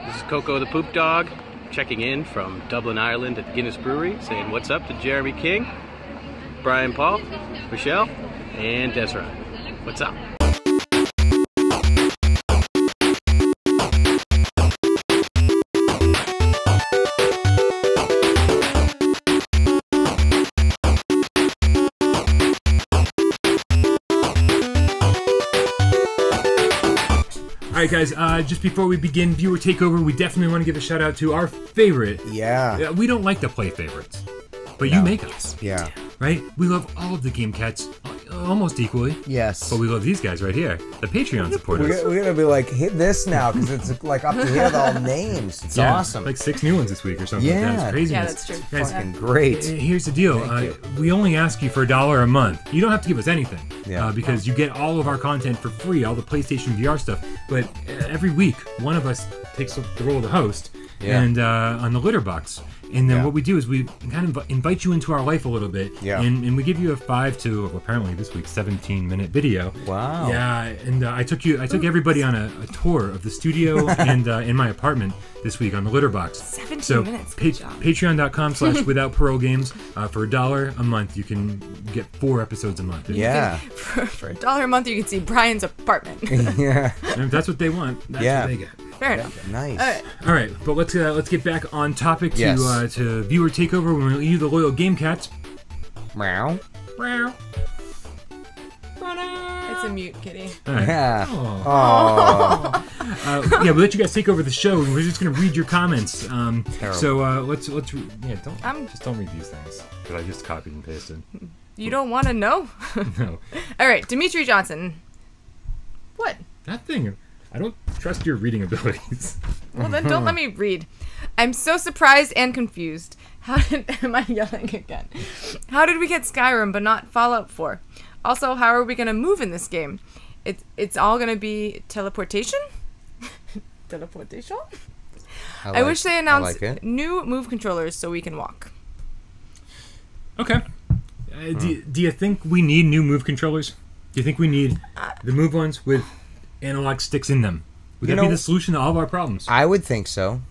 This is Coco the Poop Dog, checking in from Dublin, Ireland at the Guinness Brewery, saying what's up to Jeremy King, Brian Paul, Michelle, and Desra. What's up? Alright guys, just before we begin viewer takeover, we definitely want to give a shout out to our favorite. Yeah. We don't like to play favorites, but you make us. Yeah. Right? We love all of the Game Cats almost equally. Yes. But we love these guys right here, the Patreon supporters. We're gonna be like, hit this now, because it's like up to here with all names. It's awesome. Like 6 new ones this week or something. Yeah. That's crazy. Yeah, that's true. Guys, Fucking great. Here's the deal. We only ask you for $1 a month. You don't have to give us anything. Yeah. Because you get all of our content for free, all the PlayStation VR stuff. But every week, one of us takes the role of the host and on the litter box. And then what we do is we kind of invite you into our life a little bit. Yeah. And we give you a 5 to, apparently this week, 17-minute video. Wow. Yeah. And I took everybody on a tour of the studio and in my apartment this week on the litter box. 17 minutes. Patreon.com/withoutparolegames. For $1 a month, you can get 4 episodes a month. Yeah. For $1 a month, you can see Brian's apartment. Yeah. And if that's what they want, that's what they get. Fair enough. Nice. All right, but let's get back on topic to Yes. to viewer takeover. When we leave the loyal Game Cats. Meow. Meow. It's a mute kitty. All right. Yeah. Aw. Yeah, we'll let you guys take over the show, and we're just gonna read your comments. So let's just don't read these things because I just copied and pasted. You don't want to know? No. All right, Dimitri Johnson. What? That thing. I don't trust your reading abilities. Well, then don't let me read. I'm so surprised and confused. Am I yelling again? How did we get Skyrim but not Fallout 4? Also, how are we going to move in this game? It's all going to be teleportation? Teleportation? I wish they announced new move controllers so we can walk. Okay. Do you think we need new move controllers? Do you think we need the move ones with analog sticks in them? Would that be the solution to all of our problems? I would think so.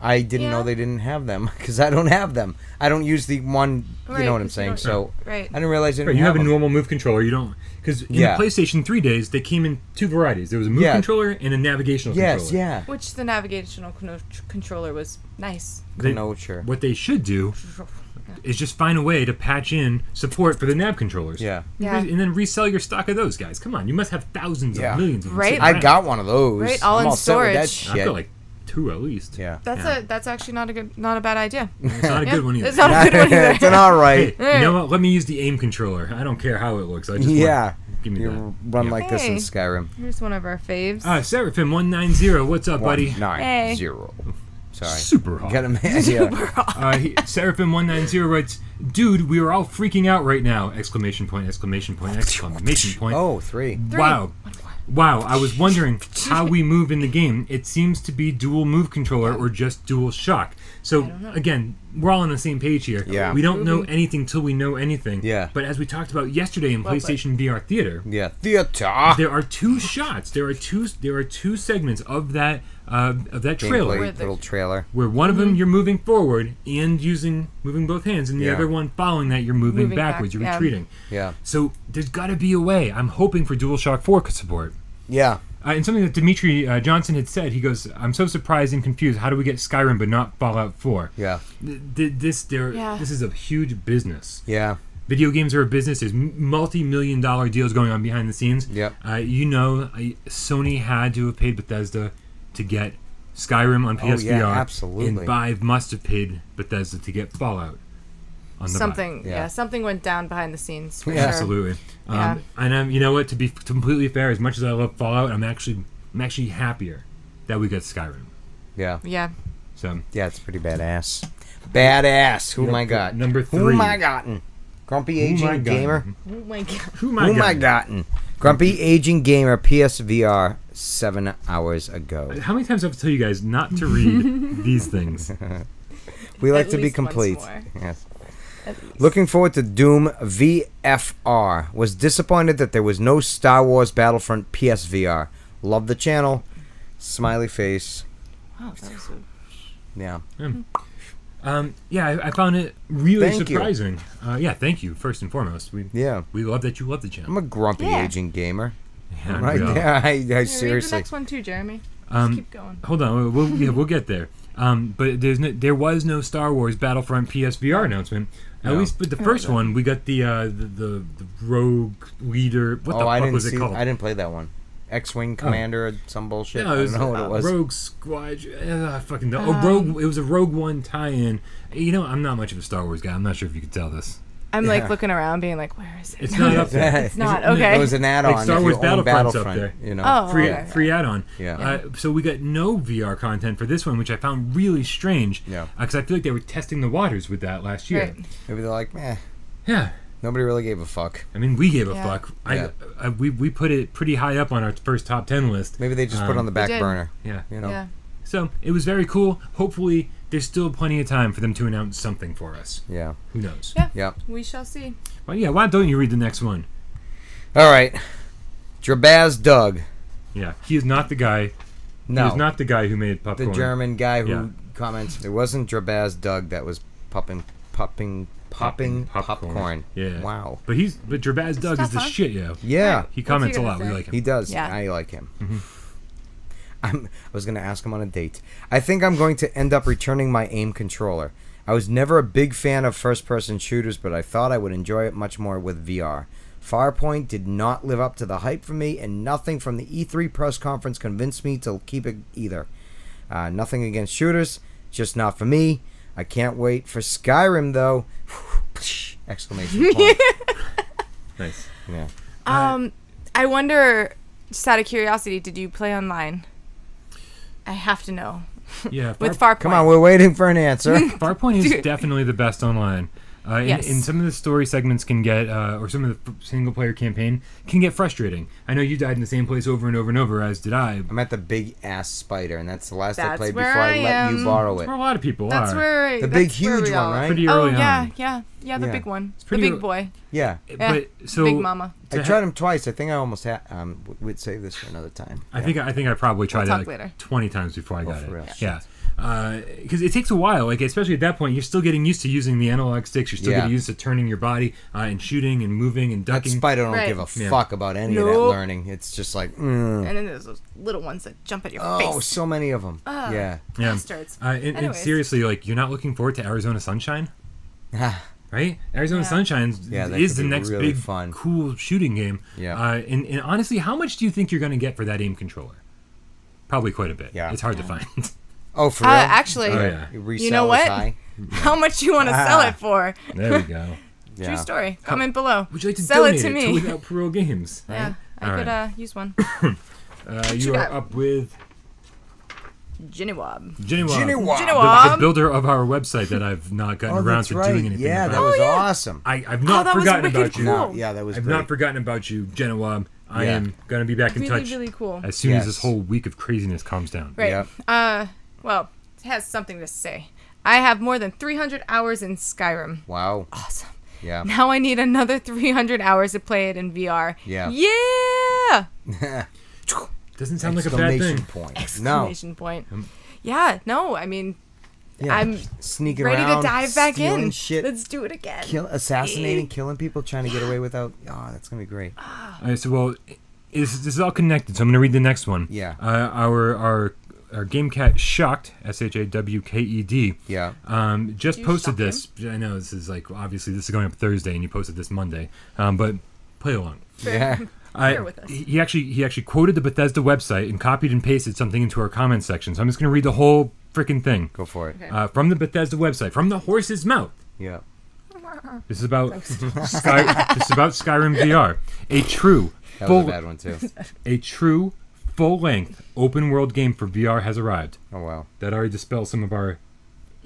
I didn't know they didn't have them because I don't have them. I don't use the one. You know what I'm saying? So I didn't realize they didn't you have a them. normal move controller. You don't, because in the PlayStation 3 days they came in 2 varieties. There was a move controller and a navigational controller. Yeah. Which the navigational controller was nice. What they should do is just find a way to patch in support for the nav controllers. Yeah. And then resell your stock of those guys. Come on, you must have thousands of millions of them. Right. I got one of those. Right, all in storage. I've got like 2 at least. Yeah. That's actually not a bad idea. It's not a good one either. It's not a good one either. It's an alright. Hey, you know what? Let me use the aim controller. I don't care how it looks. I just give me that. Run like this in Skyrim. Here's one of our faves. Seraphim190. What's up, buddy? 190. Sorry. Super hot. Got him. Super hot. Seraphim190 writes, "Dude, we are all freaking out right now!" Exclamation point! Exclamation point! Exclamation point! Oh, 3. Wow, I was wondering how we move in the game. It seems to be dual move controller or just dual shock. So, again, we're all on the same page here. Yeah. We don't know anything till we know anything. Yeah. But as we talked about yesterday in PlayStation VR Theater, there are 2 shots. There are two segments of that trailer. Little trailer. Where one of them you're moving forward and moving both hands, and the other one following that you're moving backwards, you're retreating. Yeah. So there's got to be a way. I'm hoping for DualShock 4 support. Yeah. And something that Dimitri Johnson had said, he goes, "I'm so surprised and confused. How do we get Skyrim but not Fallout 4?" Yeah. This is a huge business. Yeah. Video games are a business. There's multi-million-dollar deals going on behind the scenes. Yep. Sony had to have paid Bethesda to get Skyrim on PSVR. Yeah, absolutely. And Vive must have paid Bethesda to get Fallout on the Vive. Something went down behind the scenes. For sure. Absolutely. And you know what? To be completely fair, as much as I love Fallout, I'm actually happier that we got Skyrim. Yeah. Yeah. So it's pretty badass. Badass. Who am I got? Number 3. Who am I gotten? Grumpy aging gamer. Oh my god. Who am I gotten? Grumpy aging gamer PSVR 7 hours ago. How many times do I have to tell you guys not to read these things? We like to be complete. Yes. Looking forward to Doom VFR. Was disappointed that there was no Star Wars Battlefront PSVR. Love the channel. Smiley face. Oh, that was Yeah. I found it really Thank you. surprising. Thank you, first and foremost. We love that you love the channel. I'm a grumpy Yeah. aging gamer. Yeah, Right we are. there. I Read the seriously. next one too, Jeremy. Just keep going. Hold on, we'll get there. But there was no Star Wars Battlefront PSVR announcement. At No. least, but the first one, we got the rogue leader. What the I fuck didn't was it see. called? I didn't play that one. X-wing commander or some bullshit. No, I it was, don't know what it was. Rogue Squadron. I fucking know. Rogue. It was a Rogue One tie-in. You know, I'm not much of a Star Wars guy. I'm not sure if you could tell this. I'm like looking around, being like, "Where is it?" It's not up there. It's not okay. It was an add-on. Like Star if Wars you own Battlefront's up Battlefront, there. You know. Oh, Free okay. free add-on. Yeah. So we got no VR content for this one, which I found really strange. Yeah. Because I feel like they were testing the waters with that last year. Right. Maybe they're like, meh. Yeah. Nobody really gave a fuck. I mean, we gave a Yeah. fuck. Yeah. We put it pretty high up on our first top 10 list. Maybe they just put it on the back did. burner. Yeah. You know. Yeah. So it was very cool. Hopefully, there's still plenty of time for them to announce something for us. Yeah. Who knows? Yeah. Yep. We shall see. Well, yeah. Why don't you read the next one? All right. Drabaz Doug. Yeah. He is not the guy. No. He is not the guy who made the popcorn. German guy who Yeah. comments. It wasn't Drabaz Doug that was popping popcorn. Yeah. Wow. But Drabaz Doug is tough, the huh? shit, yeah. Yeah. He comments a gonna lot. We say? like him. He does. Yeah. I like him. I was going to ask him on a date. I think I'm going to end up returning my aim controller. I was never a big fan of first-person shooters, but I thought I would enjoy it much more with VR. Farpoint did not live up to the hype for me, and nothing from the E3 press conference convinced me to keep it either. Nothing against shooters, just not for me. I can't wait for Skyrim, though. Exclamation point. Nice. Yeah. I wonder, just out of curiosity, did you play online? I have to know. Yeah. With Farpoint. Come on, we're waiting for an answer. Farpoint is Dude. definitely the best online. Yes. And some of the story segments can get, or some of the single-player campaign can get frustrating. I know you died in the same place over and over and over, as did I. I'm at the big-ass spider, and that's the last I That's played where before I I let you am. borrow That's it. where a lot of people That's are. where The that's big, where huge we one, all are. right? Pretty Oh early yeah, on. yeah, the Yeah. big one, the pretty big boy, Yeah. Yeah. But so big mama. I tried them twice. I think I almost had. We'd save this for another time. I think I probably tried talk it later. 20 times before I got for it. real. Yeah. Because it takes a while, like especially at that point, you're still getting used to using the analog sticks. You're still Yeah. getting used to turning your body and shooting and moving and that ducking. spider don't Right. give a Yeah. fuck about any of that Nope. learning. It's just like, And then there's those little ones that jump at your oh, face. so many of them. Ah. Yeah. Yeah. Bastards. And Anyways. seriously, like you're not looking forward to Arizona Sunshine, right? Arizona Yeah. Sunshine Yeah, that is could the be next really big, fun. cool shooting game. Yeah. And honestly, how much do you think you're going to get for that aim controller? Probably quite a bit. Yeah. It's hard to find. Oh, for real? Actually, Oh, yeah. Resale you know is what? high? How much you want to sell it for? There we go. Yeah. True story. Comment below. Would you like to Sell donate it to me. Without Parole Games? Yeah, I All could right. use one. You got? are up with Ginnywob. Ginny Ginny Wob, Wob. the Ginnywob. builder of our website that I've not gotten Oh, around that's to right. doing anything Yeah, about. that was yeah. awesome. I've not that was forgotten wicked about you. cool. No, yeah, that was I've great. not forgotten about you, Jenna Wob. I Yeah. am going to be back in Really, touch really cool. as soon as Yes. this whole week of craziness calms down. Right. Yep. Well, it has something to say. I have more than 300 hours in Skyrim. Wow. Awesome. Yeah. Now I need another 300 hours to play it in VR. Yeah. Yeah! Doesn't sound like a bad Exclamation thing. point. Exclamation point. Yeah, no, I mean, No. Yeah. I'm sneaking ready around, to dive back stealing in. shit, Let's do it again. assassinating, killing people, trying to get away without. Oh, that's gonna be great. All right, so well, this is all connected. So I'm going to read the next one. Yeah. Our GameCat Shocked, SHAWKED. Yeah. Just You posted shocked this. I know this is like obviously this is going up Thursday, and you posted this Monday. But play along. Yeah. Bear with us. He actually quoted the Bethesda website and copied and pasted something into our comment section. So I'm just going to read the whole freaking thing. Go for it. Okay. From the Bethesda website, from the horse's mouth. Yeah. This is about Skyrim VR. A true That was a bad one too. a true full-length open-world game for VR has arrived. Oh wow. That already dispels some of our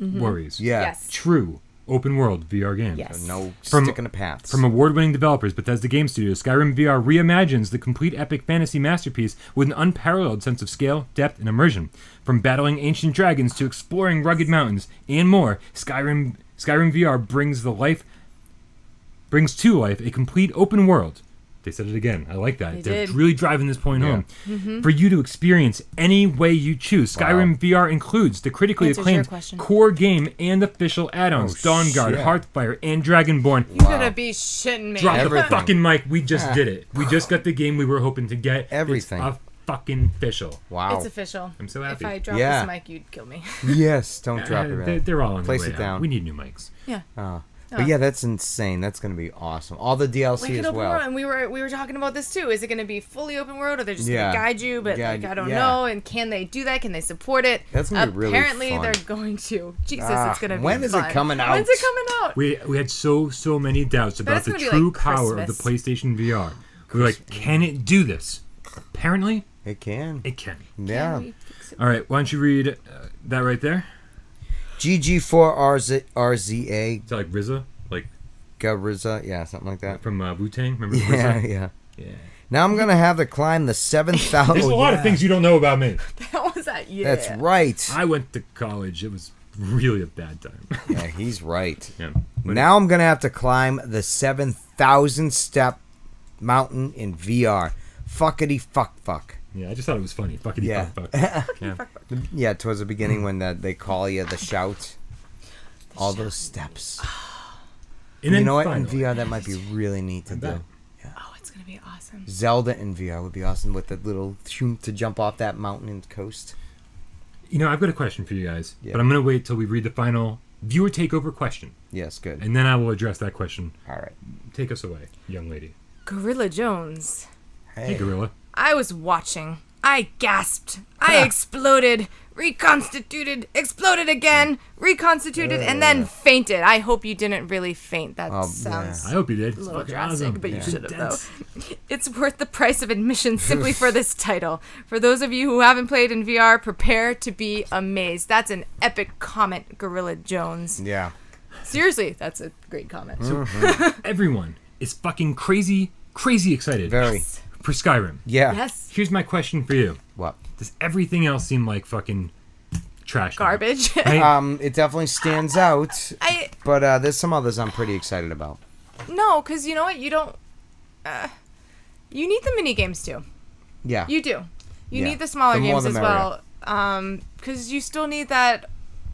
worries. Yeah. Yes. True open-world VR game. Yes. So no From- stick in the paths. From award-winning developers Bethesda Game Studios, Skyrim VR reimagines the complete epic fantasy masterpiece with an unparalleled sense of scale, depth, and immersion. From battling ancient dragons to exploring rugged mountains and more, Skyrim VR brings to life a complete open world They said it again. I like that. They They're did. really driving this point home. For you to experience any way you choose. Skyrim VR includes the critically Answers your acclaimed question. core game and official add-ons. Oh, Dawnguard, shit. Hearthfire, and Dragonborn. You gotta be shitting me. Drop the Everything. fucking mic. We just did it. We just got the game we were hoping to get. Everything. It's fucking official. Wow. It's official. I'm so happy. If I drop Yeah. this mic, you'd kill me. Yes, don't drop it. Right. They're all on Place the way it down. out. We need new mics. Yeah. But yeah, that's insane. That's going to be awesome. All the DLC Like an as open well. world, and we were talking about this too. Is it going to be fully open world, or they're just Yeah. going to guide you? But Guide- like, I don't yeah. know. And can they do that? Can they support it? That's gonna be really Apparently, fun. they're going to. Jesus, Ah, it's going to be. when is it fun. coming out? When's it coming out? We had so many doubts about it's the gonna be true like power of the Christmas. PlayStation VR. We were like, can it do this? Apparently, It can. it can. Yeah. Can we fix it? All right, why don't you read that right there? GG4RZA. Is that like RZA? Like Gariza. Yeah, something like that. from Wu-Tang? Remember Yeah, RZA? yeah. Yeah. Now I'm going to have to climb the 7,000. There's a lot of things you don't know about me. That was that. Yeah. That's right. I went to college. It was really a bad time. Yeah, he's right. Yeah. But Now I'm going to have to climb the 7,000 step mountain in VR. Fuckity fuck. yeah, I just thought it was funny. Fuckity Yeah. fuck. Yeah. Yeah, towards the beginning when they call you the shout. All those steps. And then You know what? finally, In VR, that might be really neat to bet. do. Oh, it's going to be awesome. Zelda in VR would be awesome with the little shoom to jump off that mountain and coast. You know, I've got a question for you guys, Yeah. but I'm going to wait till we read the final viewer takeover question, Yes, good. and then I will address that question. All right. Take us away, young lady. Gorilla Jones. Hey, Gorilla. I was watching. I gasped. I exploded. Reconstituted. Exploded again. Reconstituted. And then fainted. I hope you didn't really faint. That Oh, sounds I hope you did. a little Fucking drastic, awesome. but you Yeah. should have, though. Dense. It's worth the price of admission simply for this title. For those of you who haven't played in VR, prepare to be amazed. That's an epic comment, Gorilla Jones. Yeah. Seriously, that's a great comment. Everyone is fucking crazy excited Very. for Skyrim. Yeah. Yes. Here's my question for you. What? Does everything else seem like fucking trash? now? Garbage. Right? It definitely stands out, but there's some others I'm pretty excited about. No, because you know what? You don't. You need the mini games too. Yeah. You do. You Yeah. need the smaller The more games the as well. Because you still need that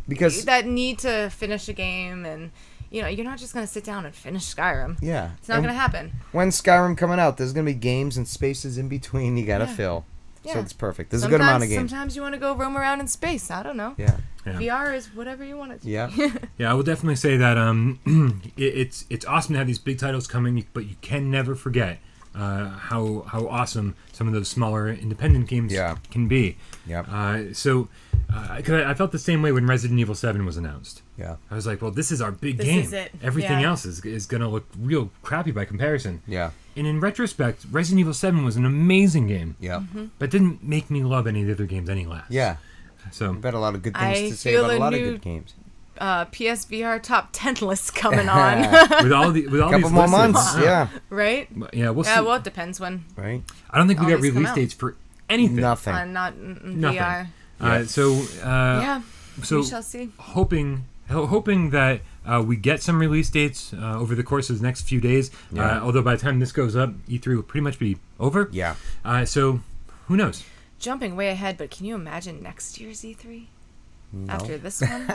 Because need to finish a game, and you're not just gonna sit down and finish Skyrim. yeah, It's not and gonna happen. when Skyrim coming out, there's gonna be games and spaces in between you gotta Yeah. fill. So Yeah. it's perfect. There's a good amount of games. Sometimes you want to go roam around in space. I don't know. Yeah. Yeah. VR is whatever you want it to. Yeah. Yeah, I will definitely say that it's awesome to have these big titles coming, but you can never forget how awesome some of those smaller independent games Yeah. can be. Yep. Cause I felt the same way when Resident Evil 7 was announced. Yeah. I was like, well, this is our big This game. is it. Everything Yeah. else is going to look real crappy by comparison. Yeah. And in retrospect, Resident Evil 7 was an amazing game, Yeah. but didn't make me love any of the other games any less. Yeah. So, I've got a lot of good things I to say feel about a a lot of new- good games. PSVR top 10 list coming on, with all these Couple more listed, months. Yeah. right? Yeah, we'll see. Yeah, well, it depends when. Right. I don't think we all got these come release out. dates for anything. Nothing. Not in Nothing. VR. Yeah. We shall see. hoping that we get some release dates over the course of the next few days. Yeah. Although by the time this goes up, E3 will pretty much be over. Yeah. So who knows? Jumping way ahead, but can you imagine next year's E3? No. After this one?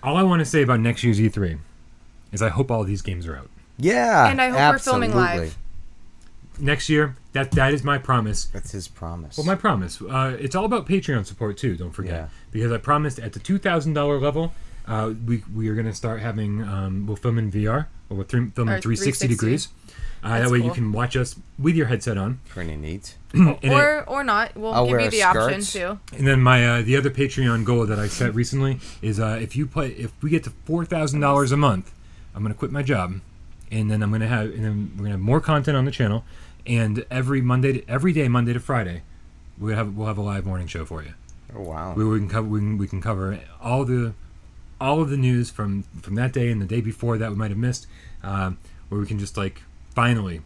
All I want to say about next year's E3 is I hope all of these games are out. Yeah. And I hope we're filming absolutely. live. Next year, that is my promise. That's his promise. Well, my promise. It's all about Patreon support too. Don't forget, Yeah. because I promised at the $2,000 level, we are going to start having we'll film in VR or we'll film in Or 360 degrees. That That's way you cool. can watch us with your headset on. Pretty neat. Or not. We'll I'll give wear you the option skirts. too. And then my the other Patreon goal that I set recently is if we get to $4,000 a month, I'm gonna quit my job, and then we're gonna have more content on the channel, and every day Monday to Friday, we'll have a live morning show for you. Oh wow. We can cover all of the news from that day and the day before that we might have missed, where we can just like finally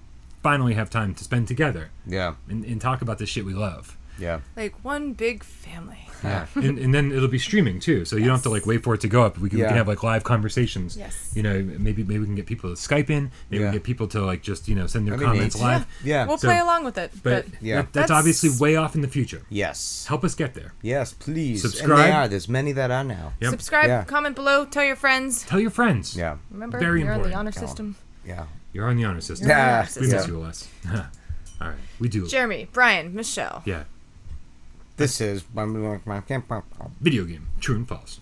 have time to spend together Yeah. and talk about the shit we love. Yeah. Like one big family. Yeah. And then it'll be streaming too, so you don't have to like wait for it to go up. We can have like live conversations. Yes. You know, maybe we can get people to Skype in. Maybe we can get people to like just send their That'd be comments neat. live. Yeah. We'll So- play along with it. But Yeah. That's obviously way off in the future. Yes. Help us get there. Yes, please. Subscribe. And they are. There's many that are now. Yep. subscribe, Yeah. comment below, tell your friends. Tell your friends. Yeah. Remember, Very you're on the important. honor Tell 'em. system. Yeah. You're on the honor system. You're on the Yeah. honor We system. miss you less. All right, we do. Jeremy, Brian, Michelle. Yeah. This is. Video game. True and false.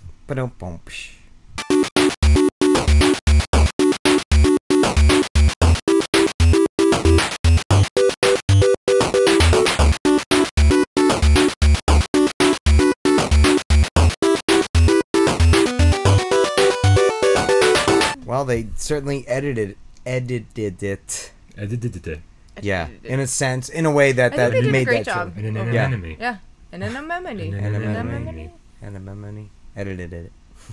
Well, they certainly edited it. Yeah, in a sense, in a way that I think they did a made great that job. true. And an Yeah. enemy. Yeah. And an anemone. And a memory. Edited it.